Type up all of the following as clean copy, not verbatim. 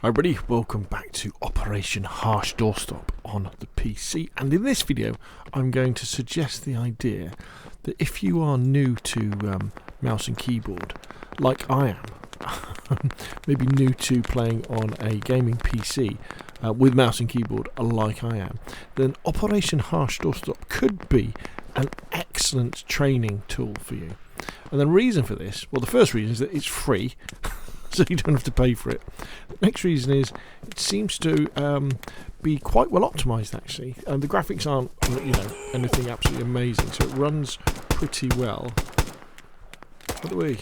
Hi everybody, welcome back to Operation Hard Doorstop on the PC, and in this video I'm going to suggest the idea that if you are new to mouse and keyboard like I am, maybe new to playing on a gaming PC with mouse and keyboard like I am, then Operation Hard Doorstop could be an excellent training tool for you. And the reason for this, well, the first reason is that it's free, so you don't have to pay for it. The next reason is it seems to be quite well optimized actually. The graphics aren't, anything absolutely amazing, so it runs pretty well. What are we?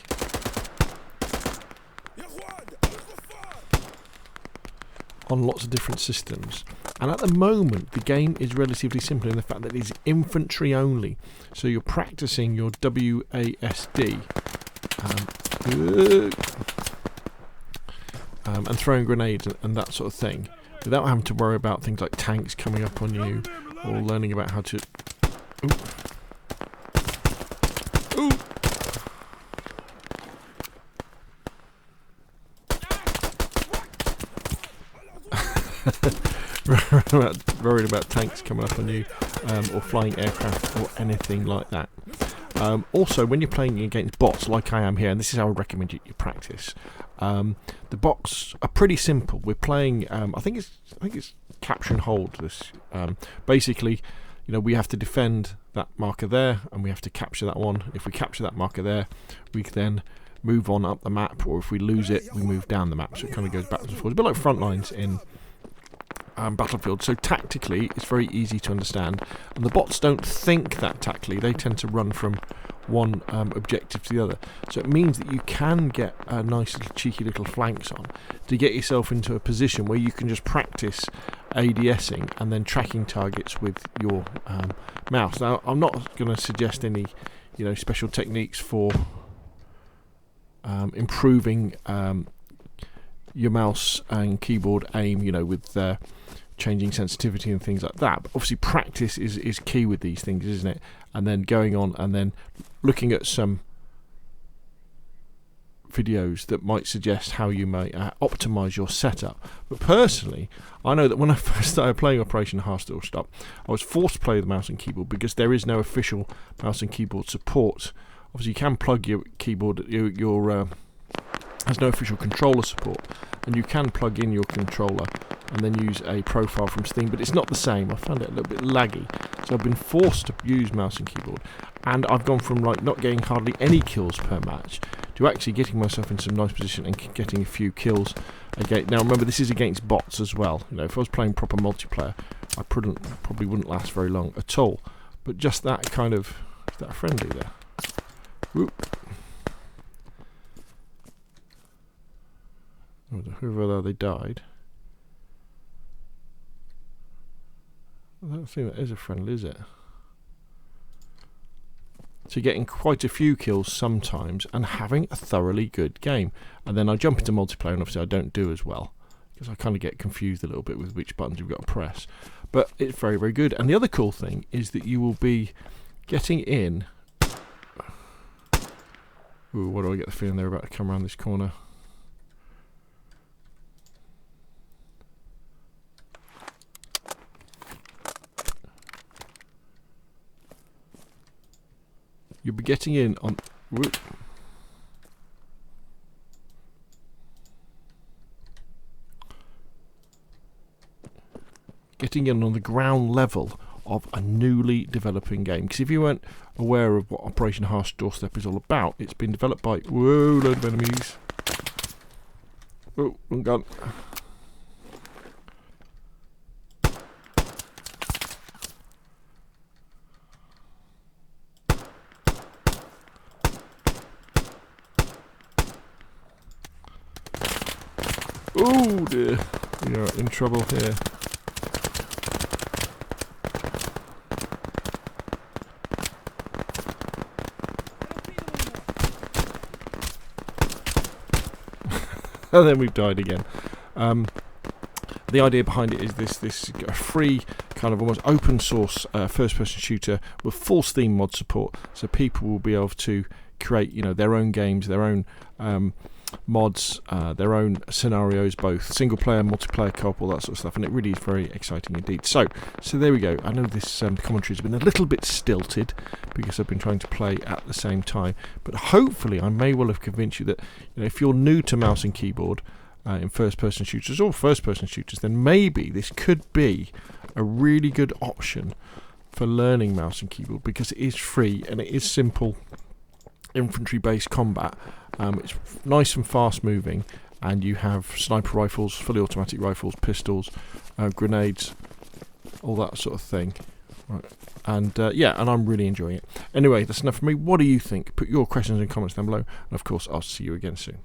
On lots of different systems. And at the moment the game is relatively simple in the fact that it is infantry only, so you're practicing your WASD and throwing grenades and that sort of thing without having to worry about things like tanks coming up on you or learning about how to worried about tanks coming up on you or flying aircraft or anything like that. Also, when you're playing against bots like I am here, and this is how I would recommend you practice, the bots are pretty simple. We're playing, I think it's capture and hold. This basically, we have to defend that marker there, and we have to capture that one. If we capture that marker there, we can then move on up the map, or if we lose it, we move down the map. So it kind of goes backwards and forwards, a bit like front lines in Battlefield. So tactically it's very easy to understand, and the bots don't think that tactically. They tend to run from one objective to the other, so it means that you can get a nice little cheeky little flanks on to get yourself into a position where you can just practice ADSing and then tracking targets with your mouse. Now I'm not going to suggest any special techniques for improving your mouse and keyboard aim, with changing sensitivity and things like that. But obviously practice is key with these things, isn't it? And then going on and then looking at some videos that might suggest how you may optimize your setup. But personally, I know that when I first started playing Operation Hard Doorstop, I was forced to play with the mouse and keyboard because there is no official mouse and keyboard support. Obviously you can plug your keyboard, there's no official controller support, and you can plug in your controller and then use a profile from Steam, but it's not the same. I found it a little bit laggy, so I've been forced to use mouse and keyboard, and I've gone from not getting hardly any kills per match to actually getting myself in some nice position and getting a few kills again. Now remember, this is against bots as well. If I was playing proper multiplayer, I probably wouldn't last very long at all. But just that kind of, is that a friendly there? Whoop. Whoever they died. I don't think that is a friendly, is it? So you're getting quite a few kills sometimes and having a thoroughly good game. And then I jump into multiplayer, and obviously I don't do as well because I kind of get confused a little bit with which buttons you've got to press. But it's very, very good. And the other cool thing is that you will be getting in. Ooh, what do I get the feeling they're about to come around this corner? You'll be getting in on the ground level of a newly developing game. Because if you weren't aware of what Operation Hard Doorstop is all about, it's been developed by load of enemies. Oh, wrong gun. Oh dear, we are in trouble here. And then we've died again. The idea behind it is this free kind of almost open source first-person shooter with full Steam mod support, so people will be able to create their own games, their own mods, their own scenarios, both single player, multiplayer, co-op, all that sort of stuff, and it really is very exciting indeed. So there we go. I know this commentary has been a little bit stilted because I've been trying to play at the same time, but hopefully I may well have convinced you that, you know, if you're new to mouse and keyboard in first-person shooters or first-person shooters, then maybe this could be a really good option for learning mouse and keyboard, because it is free and it is simple infantry-based combat. It's nice and fast-moving, and you have sniper rifles, fully automatic rifles, pistols, grenades, all that sort of thing. Right. And yeah, and I'm really enjoying it. Anyway, that's enough for me. What do you think? Put your questions and comments down below, and of course, I'll see you again soon.